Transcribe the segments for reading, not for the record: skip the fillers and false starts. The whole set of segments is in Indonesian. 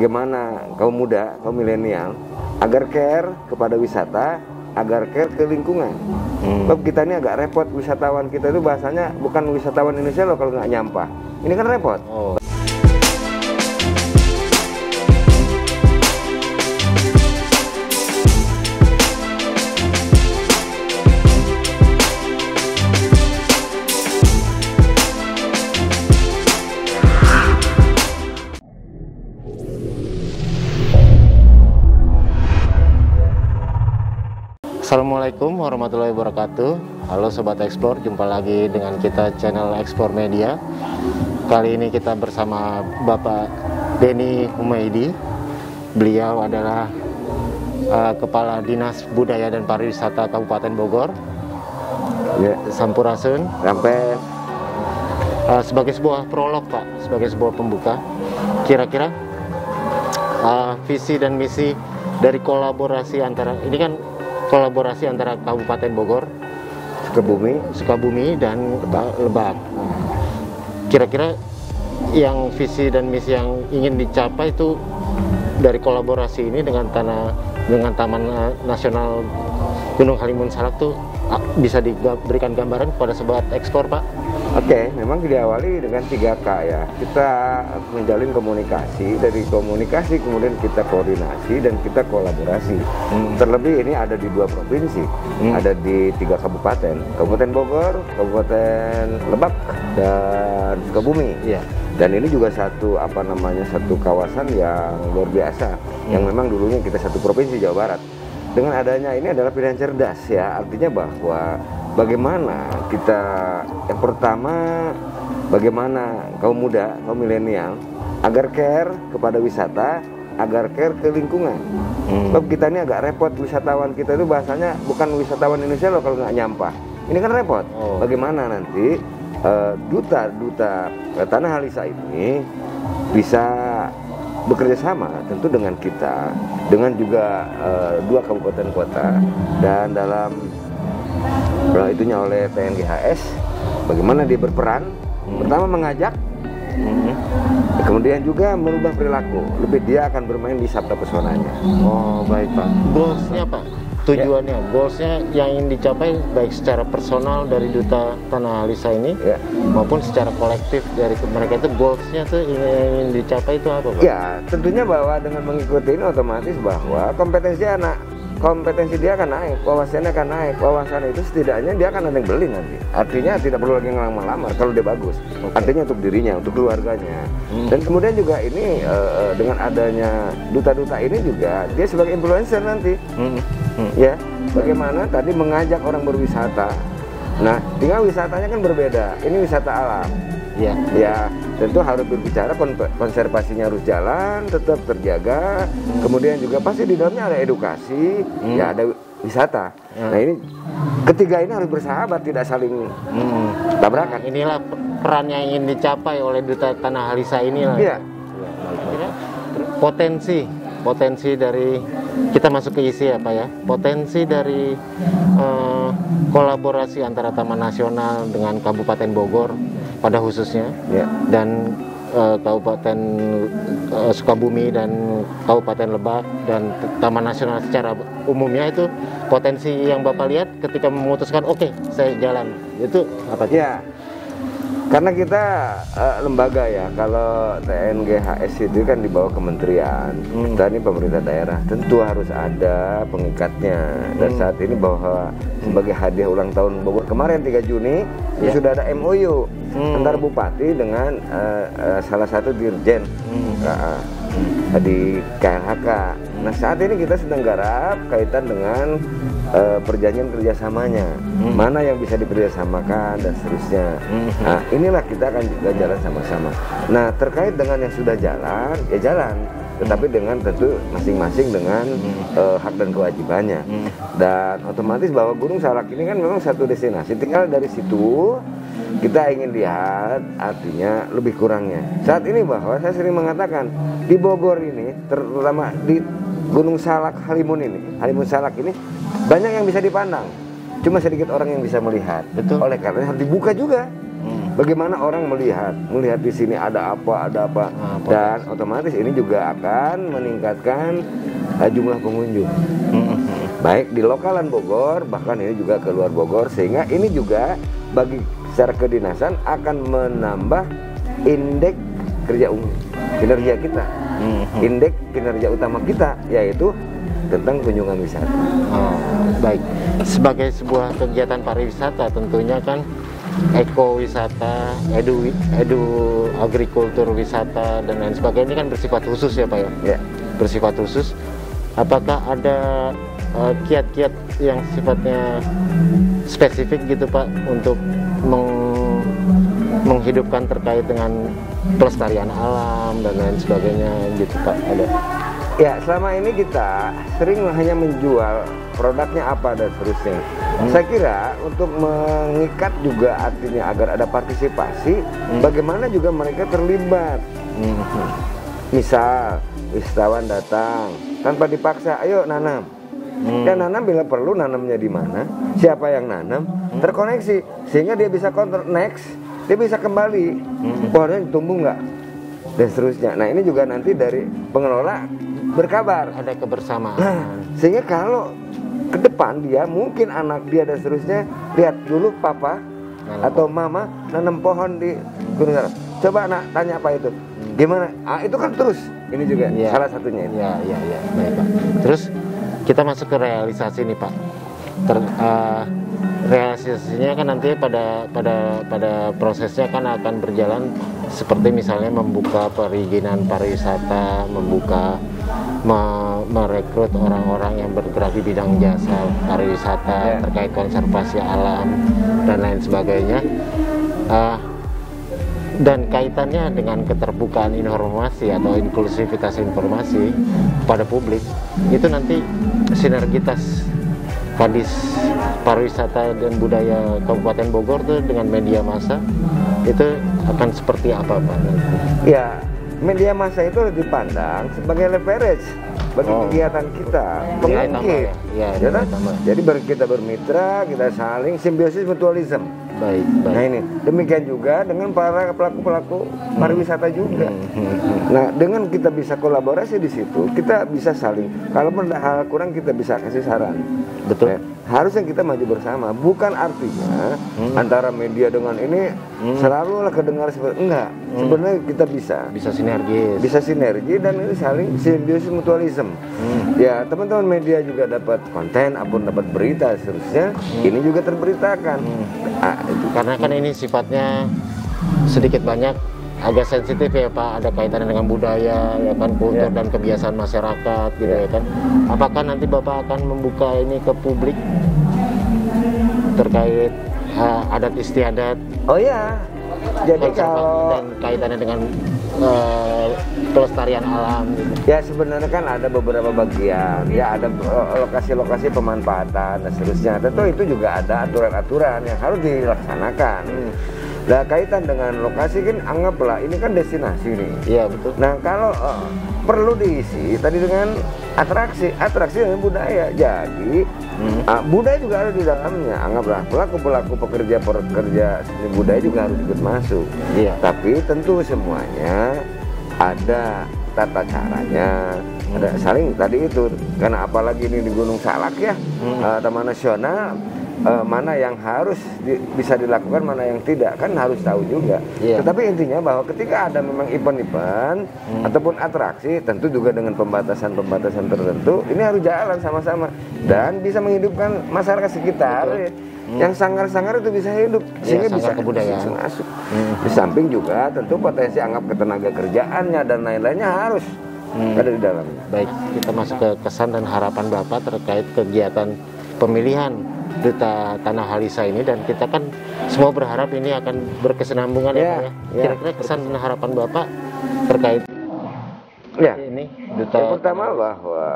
bagaimana kaum muda, kaum milenial agar care kepada wisata, agar care ke lingkungan. Sebab kita ini agak repot, wisatawan kita itu bahasanya bukan wisatawan Indonesia loh kalau nggak nyampah. Ini kan repot. Assalamualaikum warahmatullahi wabarakatuh. Halo Sobat Explore, jumpa lagi dengan kita channel Explore Media. Kali ini kita bersama Bapak Denny Humaydi. Beliau adalah Kepala Dinas Budaya dan Pariwisata Kabupaten Bogor, Sampurasun. Sampai sebagai sebuah prolog Pak, sebagai sebuah pembuka, kira-kira visi dan misi dari kolaborasi antara, ini kan kolaborasi antara Kabupaten Bogor, Sukabumi dan Lebak. Kira-kira yang visi dan misi yang ingin dicapai itu dari kolaborasi ini dengan Taman Nasional Gunung Halimun Salak tuh bisa diberikan gambaran kepada Sobat Ekspor, Pak? Oke, memang diawali dengan 3K ya. Kita menjalin komunikasi, dari komunikasi kemudian kita koordinasi dan kita kolaborasi. Terlebih ini ada di 2 provinsi, ada di 3 kabupaten, Kabupaten Bogor, Kabupaten Lebak, dan Sukabumi. Dan ini juga satu satu kawasan yang luar biasa, yang memang dulunya kita satu provinsi Jawa Barat. Dengan adanya ini adalah pilihan cerdas ya, artinya bahwa bagaimana kita, yang pertama, bagaimana kaum muda, kaum milenial agar care kepada wisata, agar care ke lingkungan. Sebab kita ini agak repot, wisatawan kita itu bahasanya bukan wisatawan Indonesia loh kalau nggak nyampah. Ini kan repot. Bagaimana nanti duta Tanah Halisa ini bisa bekerja sama tentu dengan kita, dengan juga 2 kabupaten kota, dan dalam itunya oleh TNGHS, bagaimana dia berperan, pertama mengajak, kemudian juga merubah perilaku, lebih dia akan bermain di Sabta Pesonanya. Oh baik Pak, goalsnya Pak, tujuannya, goalsnya yang ingin dicapai baik secara personal dari Duta Tanah Halisa ini, maupun secara kolektif dari mereka, itu goalsnya tuh ingin dicapai itu apa Pak? Ya tentunya bahwa dengan mengikuti ini otomatis bahwa kompetensi dia akan naik, wawasannya akan naik. Wawasan itu setidaknya dia akan ada yang beli nanti. Artinya tidak perlu lagi ngelamar-lamar kalau dia bagus. Artinya untuk dirinya, untuk keluarganya. Dan kemudian juga ini dengan adanya duta-duta ini juga dia sebagai influencer nanti. Ya, bagaimana tadi mengajak orang berwisata. Nah, tinggal wisatanya kan berbeda. Ini wisata alam. Ya, tentu harus berbicara, konservasinya harus jalan, tetap terjaga. Kemudian juga pasti di dalamnya ada edukasi, ya ada wisata. Nah ini ketiga ini harus bersahabat, tidak saling tabrakan. Inilah peran yang ingin dicapai oleh Duta Tanah Halisa inilah. Potensi dari, kita masuk ke isi ya Pak ya, potensi dari kolaborasi antara Taman Nasional dengan Kabupaten Bogor pada khususnya, dan Kabupaten Sukabumi dan Kabupaten Lebak dan Taman Nasional secara umumnya, itu potensi yang Bapak lihat ketika memutuskan oke, saya jalan, itu apa? Ya, karena kita lembaga ya, kalau TNGHS itu kan di bawah kementerian, kita ini pemerintah daerah, tentu harus ada pengikatnya. Dan saat ini bahwa sebagai hadiah ulang tahun Bogor kemarin 3 Juni sudah ada MOU antara bupati dengan salah satu dirjen di KLHK. Nah saat ini kita sedang garap kaitan dengan perjanjian kerjasamanya, mana yang bisa dikerjasamakan dan seterusnya. Nah inilah kita akan juga jalan sama-sama. Nah terkait dengan yang sudah jalan, ya jalan, tetapi dengan tentu masing-masing dengan hak dan kewajibannya. Dan otomatis bahwa Gunung Salak ini kan memang satu destinasi, tinggal dari situ kita ingin lihat artinya lebih kurangnya. Saat ini bahwa saya sering mengatakan di Bogor ini, terutama di Gunung Salak Halimun Salak ini banyak yang bisa dipandang, cuma sedikit orang yang bisa melihat. Oleh karena harus dibuka juga. bagaimana orang melihat di sini ada apa, dan otomatis ini juga akan meningkatkan jumlah pengunjung. Baik di lokalan Bogor, bahkan ini juga keluar Bogor, sehingga ini juga bagi secara kedinasan akan menambah indeks kinerja kita, indeks kinerja utama kita, yaitu tentang kunjungan wisata. Baik, sebagai sebuah kegiatan pariwisata tentunya kan ekowisata, edu agrikultur wisata dan lain sebagainya ini kan bersifat khusus ya Pak ya? Bersifat khusus. Apakah ada kiat-kiat yang sifatnya spesifik gitu Pak untuk menghidupkan terkait dengan pelestarian alam dan lain sebagainya gitu Pak? Ada? Ya, selama ini kita sering hanya menjual produknya apa dan seterusnya. Saya kira untuk mengikat juga artinya agar ada partisipasi, bagaimana juga mereka terlibat. Misal wisatawan datang tanpa dipaksa, ayo nanam. Dan nanam bila perlu nanamnya di mana, siapa yang nanam, terkoneksi sehingga dia bisa kontrol next, dia bisa kembali pohonnya tumbuh nggak dan seterusnya. Nah ini juga nanti dari pengelola berkabar, ada kebersamaan. Sehingga kalau ke depan dia mungkin anak dia dan seterusnya lihat dulu papa atau mama nanam pohon di Gunung Salak. Coba anak tanya apa itu, gimana? Itu kan terus ini juga salah satunya ini. Iya, baik Pak. Terus kita masuk ke realisasi nih Pak. Realisasinya kan nanti pada prosesnya kan akan berjalan seperti misalnya membuka perizinan pariwisata, merekrut orang-orang yang bergerak di bidang jasa pariwisata terkait konservasi alam dan lain sebagainya, dan kaitannya dengan keterbukaan informasi atau inklusivitas informasi pada publik, itu nanti sinergitas Kadis Pariwisata dan Budaya Kabupaten Bogor tuh dengan media massa itu akan seperti apa Pak? Ya, media massa itu dipandang sebagai leverage bagi kegiatan kita, pengungkit. Jadi kita bermitra, kita saling simbiosis mutualisme. Baik. Nah ini demikian juga dengan para pelaku pariwisata juga. Nah dengan kita bisa kolaborasi di situ, kita bisa saling. Kalau ada hal kurang kita bisa kasih saran. Betul. Harusnya kita maju bersama. Bukan artinya antara media dengan ini selalu kedengar seperti enggak. Sebenarnya kita bisa sinergi dan ini saling simbiosis mutualisme. Ya teman-teman media juga dapat konten, apapun dapat berita seterusnya. Ini juga terberitakan. Karena kan ini sifatnya sedikit banyak agak sensitif ya Pak, ada kaitannya dengan budaya ya kan, kultur dan kebiasaan masyarakat gitu ya kan. Apakah nanti Bapak akan membuka ini ke publik terkait adat istiadat? Oh ya, jadi kalau dan kaitannya dengan pelestarian alam gitu. Ya sebenarnya kan ada beberapa bagian, ya ada lokasi-lokasi pemanfaatan dan seterusnya. Tentu itu juga ada aturan-aturan yang harus dilaksanakan. Nah kaitan dengan lokasi kan anggaplah ini kan destinasi nih. Iya betul. Nah kalau perlu diisi tadi dengan atraksi dengan budaya. Jadi budaya juga ada di dalamnya. Anggaplah pelaku pekerja seni budaya juga harus ikut masuk. Iya. Tapi tentu semuanya ada tata caranya. Ada saling tadi itu karena apalagi ini di Gunung Salak ya, Taman Nasional. Mana yang harus bisa dilakukan, mana yang tidak, kan harus tahu juga. Tetapi intinya bahwa ketika ada memang event-event ataupun atraksi, tentu juga dengan pembatasan tertentu, ini harus jalan sama-sama dan bisa menghidupkan masyarakat sekitar. Yang sangar-sangar itu bisa hidup sehingga bisa masuk. Di samping juga tentu potensi anggap ketenaga kerjaannya dan lain-lainnya harus ada di dalamnya. Baik, kita masuk ke kesan dan harapan Bapak terkait kegiatan pemilihan Duta Tanah Halisa ini, dan kita kan semua berharap ini akan berkesinambungan ya Pak ya. Kira-kira kesan dan harapan Bapak terkait ini duta. Yang pertama bahwa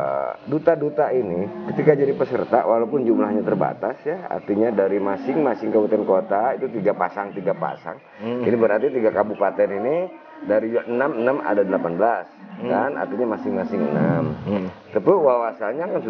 duta-duta ini ketika jadi peserta walaupun jumlahnya terbatas ya, artinya dari masing-masing kabupaten kota itu 3 pasang. Ini berarti 3 kabupaten ini dari 6 ada 18 kan, artinya masing-masing 6. Tapi wawasannya kan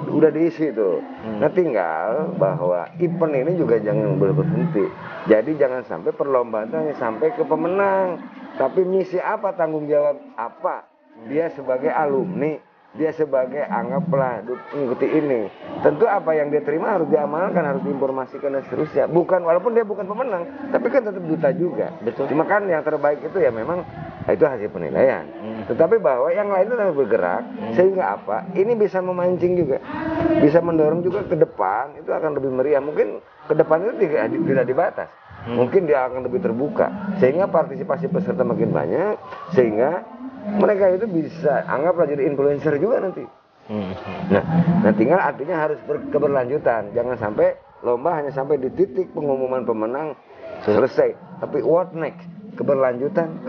udah diisi tuh. Nah tinggal bahwa event ini juga jangan berhenti. Jadi jangan sampai perlombaan itu hanya sampai ke pemenang, tapi misi apa, tanggung jawab apa dia sebagai alumni, dia sebagai anggaplah mengikuti ini. Tentu apa yang dia terima harus diamalkan, harus diinformasikan dan seterusnya. Bukan, walaupun dia bukan pemenang, tapi kan tetap duta juga. Betul. Cuma kan yang terbaik itu ya memang itu hasil penilaian. Tetapi bahwa yang lain itu harus bergerak sehingga apa? Ini bisa memancing juga, bisa mendorong juga ke depan. Itu akan lebih meriah. Mungkin ke depan itu tidak dibatas. Mungkin dia akan lebih terbuka sehingga partisipasi peserta makin banyak, sehingga mereka itu bisa anggaplah jadi influencer juga nanti. Nah tinggal artinya harus keberlanjutan. Jangan sampai lomba hanya sampai di titik pengumuman pemenang selesai. Tapi what next? Keberlanjutan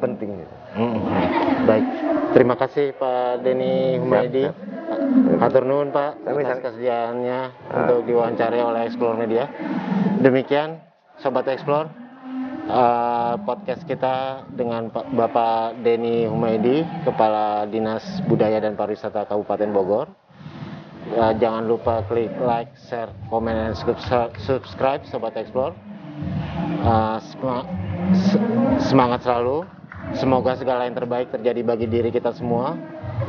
penting. Baik, terima kasih Pak Denny Humaydi. Hatur nuhun Pak atas kesediaannya untuk diwawancari oleh Explore Media. Demikian Sobat Explore, podcast kita dengan Bapak Denny Humaydi, Kepala Dinas Budaya dan Pariwisata Kabupaten Bogor. Jangan lupa klik like, share, komen, dan subscribe Sobat Explore. Semangat selalu. Semoga segala yang terbaik terjadi bagi diri kita semua.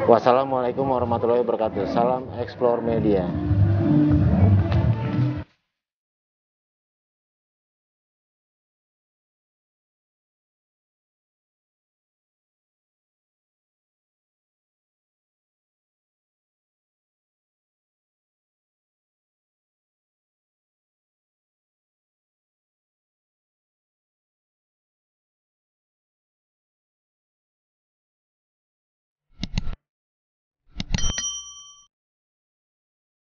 Wassalamualaikum warahmatullahi wabarakatuh. Salam Explore Media.